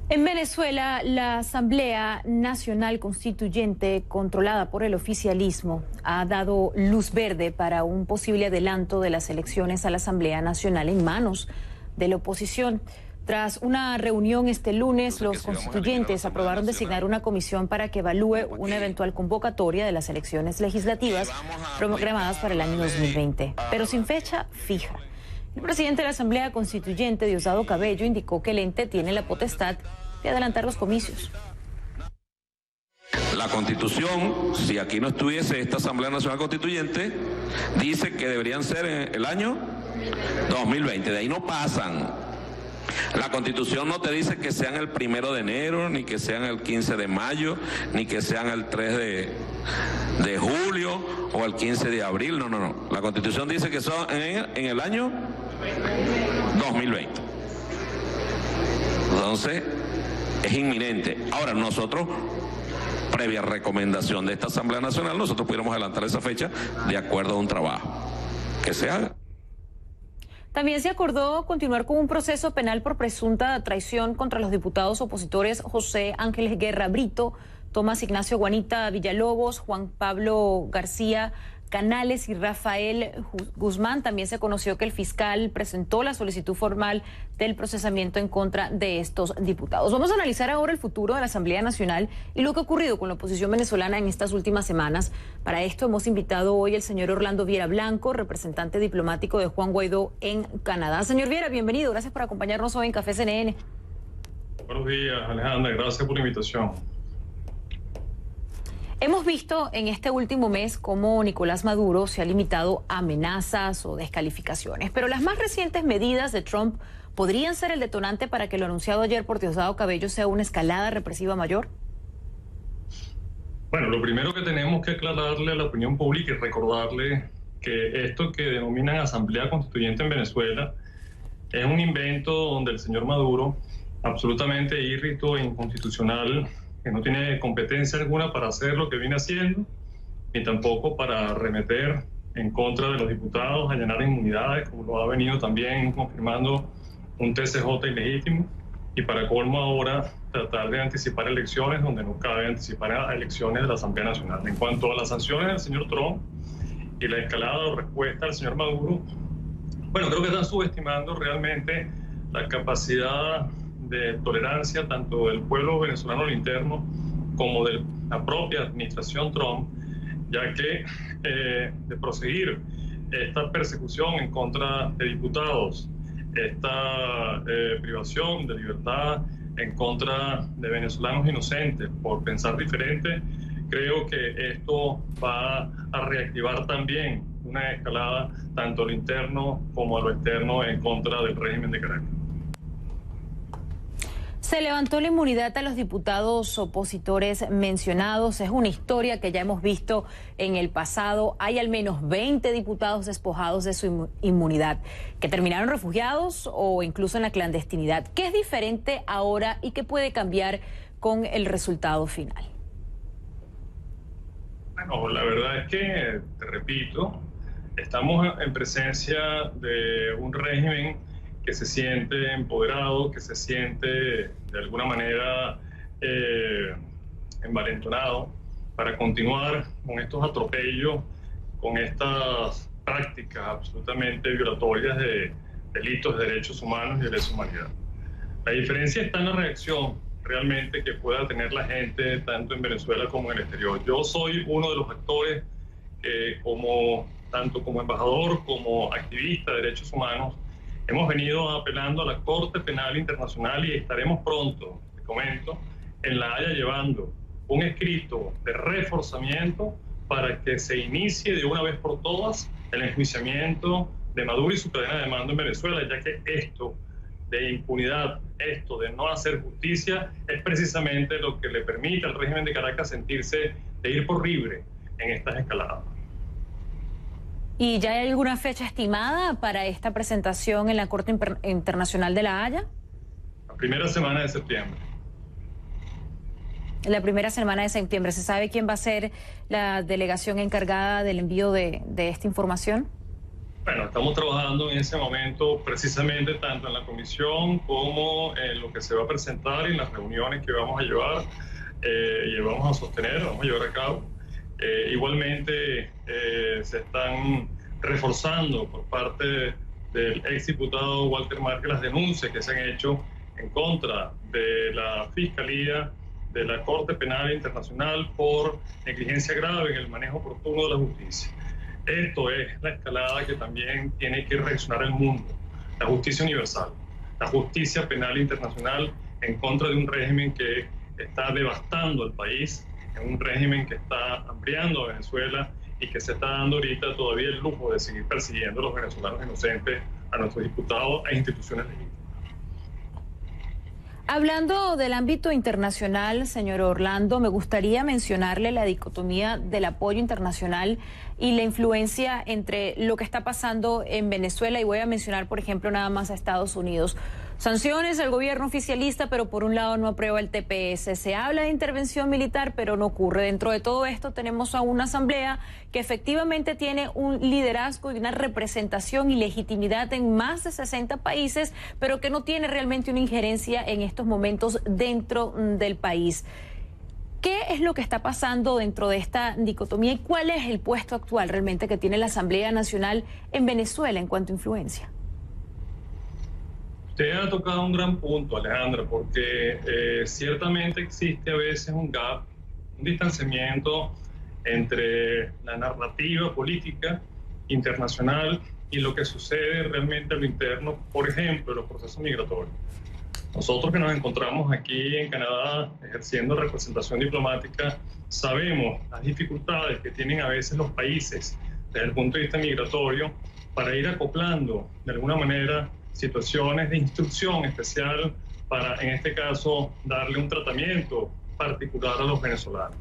En Venezuela, la Asamblea Nacional Constituyente, controlada por el oficialismo, ha dado luz verde para un posible adelanto de las elecciones a la Asamblea Nacional en manos de la oposición. Tras una reunión este lunes, los constituyentes aprobaron designar una comisión para que evalúe una eventual convocatoria de las elecciones legislativas programadas para el año 2020, pero sin fecha fija. El presidente de la Asamblea Constituyente, Diosdado Cabello, indicó que el ente tiene la potestad de adelantar los comicios. La Constitución, si aquí no estuviese esta Asamblea Nacional Constituyente, dice que deberían ser en el año 2020, de ahí no pasan. La Constitución no te dice que sean el 1 de enero, ni que sean el 15 de mayo, ni que sean el 3 de julio o el 15 de abril, no. La Constitución dice que son en el año 2020. Entonces, es inminente. Ahora, nosotros, previa recomendación de esta Asamblea Nacional, nosotros pudiéramos adelantar esa fecha de acuerdo a un trabajo que se haga. También se acordó continuar con un proceso penal por presunta traición contra los diputados opositores José Ángeles Guerra Brito, Tomás Ignacio Guanita Villalobos, Juan Pablo García Canales y Rafael Guzmán. También se conoció que el fiscal presentó la solicitud formal del procesamiento en contra de estos diputados. Vamos a analizar ahora el futuro de la Asamblea Nacional y lo que ha ocurrido con la oposición venezolana en estas últimas semanas. Para esto hemos invitado hoy al señor Orlando Viera Blanco, representante diplomático de Juan Guaidó en Canadá. Señor Viera, bienvenido. Gracias por acompañarnos hoy en Café CNN. Buenos días, Alejandra. Gracias por la invitación. Hemos visto en este último mes cómo Nicolás Maduro se ha limitado a amenazas o descalificaciones, pero las más recientes medidas de Trump podrían ser el detonante para que lo anunciado ayer por Diosdado Cabello sea una escalada represiva mayor. Bueno, lo primero que tenemos que aclararle a la opinión pública es recordarle que esto que denominan Asamblea Constituyente en Venezuela es un invento donde el señor Maduro, absolutamente irrito e inconstitucional, que no tiene competencia alguna para hacer lo que viene haciendo, ni tampoco para arremeter en contra de los diputados, allanar inmunidades, como lo ha venido también confirmando un TCJ ilegítimo, y para colmo ahora tratar de anticipar elecciones donde no cabe anticipar elecciones de la Asamblea Nacional. En cuanto a las sanciones del señor Trump y la escalada o respuesta del señor Maduro, bueno, creo que están subestimando realmente la capacidad de tolerancia tanto del pueblo venezolano al interno como de la propia administración Trump, ya que de proseguir esta persecución en contra de diputados, esta privación de libertad en contra de venezolanos inocentes por pensar diferente, creo que esto va a reactivar también una escalada tanto a lo interno como a lo externo en contra del régimen de Caracas. Se levantó la inmunidad a los diputados opositores mencionados. Es una historia que ya hemos visto en el pasado. Hay al menos 20 diputados despojados de su inmunidad, que terminaron refugiados o incluso en la clandestinidad. ¿Qué es diferente ahora y qué puede cambiar con el resultado final? Bueno, la verdad es que, te repito, estamos en presencia de un régimen que se siente empoderado, que se siente de alguna manera envalentonado para continuar con estos atropellos, con estas prácticas absolutamente violatorias de delitos de derechos humanos y de lesa humanidad. La diferencia está en la reacción realmente que pueda tener la gente tanto en Venezuela como en el exterior. Yo soy uno de los actores que tanto como embajador como activista de derechos humanos hemos venido apelando a la Corte Penal Internacional y estaremos pronto, te comento, en La Haya llevando un escrito de reforzamiento para que se inicie de una vez por todas el enjuiciamiento de Maduro y su cadena de mando en Venezuela, ya que esto de impunidad, esto de no hacer justicia, es precisamente lo que le permite al régimen de Caracas sentirse de ir por libre en estas escaladas. ¿Y ya hay alguna fecha estimada para esta presentación en la Corte Internacional de La Haya? La primera semana de septiembre. La primera semana de septiembre. ¿Se sabe quién va a ser la delegación encargada del envío de esta información? Bueno, estamos trabajando en ese momento precisamente tanto en la comisión como en lo que se va a presentar y en las reuniones que vamos a llevar y vamos a sostener, vamos a llevar a cabo. Igualmente se están reforzando por parte del exdiputado Walter Márquez las denuncias que se han hecho en contra de la Fiscalía de la Corte Penal Internacional por negligencia grave en el manejo oportuno de la justicia. Esto es la escalada que también tiene que reaccionar el mundo, la justicia universal, la justicia penal internacional en contra de un régimen que está devastando al país, un régimen que está hambriando a Venezuela y que se está dando ahorita todavía el lujo de seguir persiguiendo a los venezolanos inocentes, a nuestros diputados e instituciones legítimas. Hablando del ámbito internacional, señor Orlando, me gustaría mencionarle la dicotomía del apoyo internacional y la influencia entre lo que está pasando en Venezuela, y voy a mencionar, por ejemplo, nada más a Estados Unidos. Sanciones al gobierno oficialista, pero por un lado no aprueba el TPS. Se habla de intervención militar, pero no ocurre. Dentro de todo esto tenemos a una asamblea que efectivamente tiene un liderazgo y una representación y legitimidad en más de 60 países, pero que no tiene realmente una injerencia en estos momentos dentro del país. ¿Qué es lo que está pasando dentro de esta dicotomía y cuál es el puesto actual realmente que tiene la Asamblea Nacional en Venezuela en cuanto a influencia? Usted ha tocado un gran punto, Alejandra, porque ciertamente existe a veces un gap, un distanciamiento entre la narrativa política internacional y lo que sucede realmente a lo interno, por ejemplo, los procesos migratorios. Nosotros que nos encontramos aquí en Canadá ejerciendo representación diplomática, sabemos las dificultades que tienen a veces los países desde el punto de vista migratorio para ir acoplando de alguna manera situaciones de instrucción especial para, en este caso, darle un tratamiento particular a los venezolanos.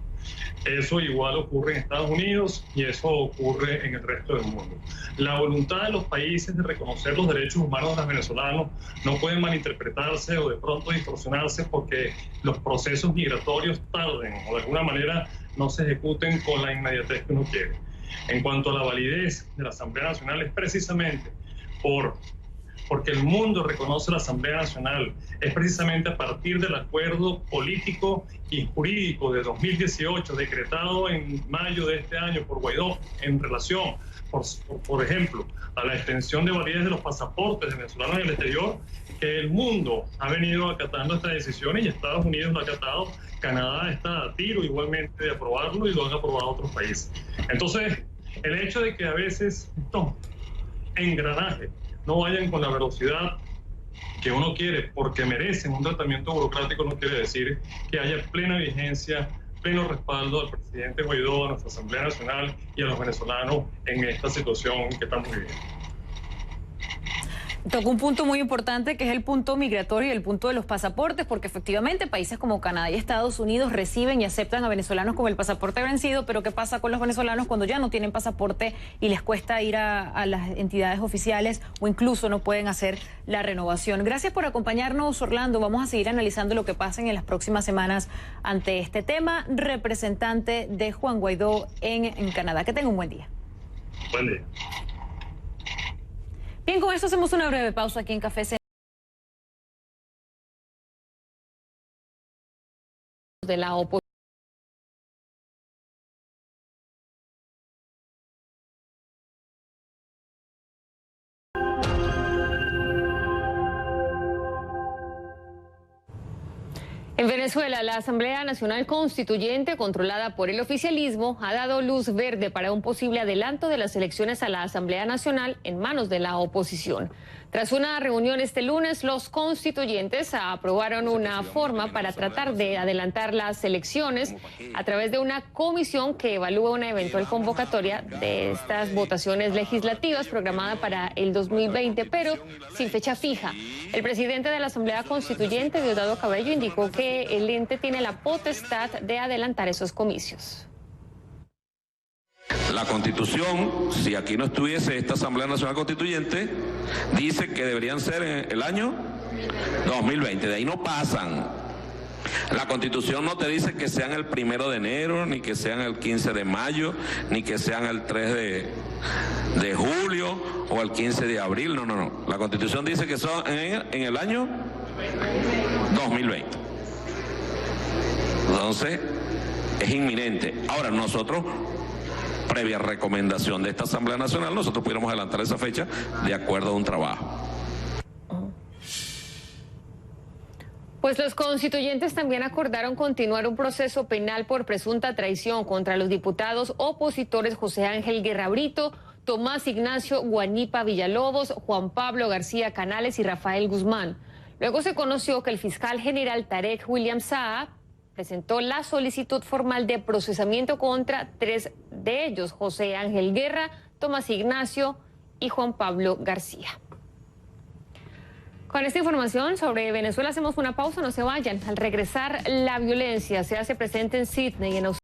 Eso igual ocurre en Estados Unidos y eso ocurre en el resto del mundo. La voluntad de los países de reconocer los derechos humanos de los venezolanos no puede malinterpretarse o de pronto distorsionarse porque los procesos migratorios tarden o de alguna manera no se ejecuten con la inmediatez que uno quiere. En cuanto a la validez de la Asamblea Nacional, es precisamente porque el mundo reconoce la Asamblea Nacional, es precisamente a partir del acuerdo político y jurídico de 2018, decretado en mayo de este año por Guaidó, en relación, por ejemplo, a la extensión de validez de los pasaportes de venezolanos en el exterior, que el mundo ha venido acatando estas decisiones y Estados Unidos lo ha acatado. Canadá está a tiro igualmente de aprobarlo y lo han aprobado otros países. Entonces, el hecho de que a veces estos engranajes no vayan con la velocidad que uno quiere porque merecen un tratamiento burocrático no quiere decir que haya plena vigencia, pleno respaldo al presidente Guaidó, a nuestra Asamblea Nacional y a los venezolanos en esta situación que estamos viviendo. Tocó un punto muy importante que es el punto migratorio y el punto de los pasaportes, porque efectivamente países como Canadá y Estados Unidos reciben y aceptan a venezolanos con el pasaporte vencido, pero ¿qué pasa con los venezolanos cuando ya no tienen pasaporte y les cuesta ir a las entidades oficiales o incluso no pueden hacer la renovación? Gracias por acompañarnos, Orlando. Vamos a seguir analizando lo que pasa en las próximas semanas ante este tema. Representante de Juan Guaidó en Canadá. Que tenga un buen día. Buen día. Bien, con esto hacemos una breve pausa aquí en Café de la oposición. En Venezuela, la Asamblea Nacional Constituyente, controlada por el oficialismo, ha dado luz verde para un posible adelanto de las elecciones a la Asamblea Nacional en manos de la oposición. Tras una reunión este lunes, los constituyentes aprobaron una forma para tratar de adelantar las elecciones a través de una comisión que evalúa una eventual convocatoria de estas votaciones legislativas programada para el 2020, pero sin fecha fija. El presidente de la Asamblea Constituyente, Diosdado Cabello, indicó que el ente tiene la potestad de adelantar esos comicios. La Constitución, si aquí no estuviese esta Asamblea Nacional Constituyente, dice que deberían ser en el año 2020, de ahí no pasan. La Constitución no te dice que sean el 1 de enero, ni que sean el 15 de mayo, ni que sean el 3 de julio o al 15 de abril, no. La Constitución dice que son en el año 2020. Entonces, es inminente. Ahora, nosotros, previa recomendación de esta Asamblea Nacional, nosotros pudiéramos adelantar esa fecha de acuerdo a un trabajo. Pues los constituyentes también acordaron continuar un proceso penal por presunta traición contra los diputados opositores José Ángel Guerra Brito, Tomás Ignacio Guanipa Villalobos, Juan Pablo García Canales y Rafael Guzmán. Luego se conoció que el fiscal general Tarek William Saab presentó la solicitud formal de procesamiento contra 3 de ellos, José Ángel Guerra, Tomás Ignacio y Juan Pablo García. Con esta información sobre Venezuela hacemos una pausa, no se vayan. Al regresar, la violencia se hace presente en Sydney, en Australia.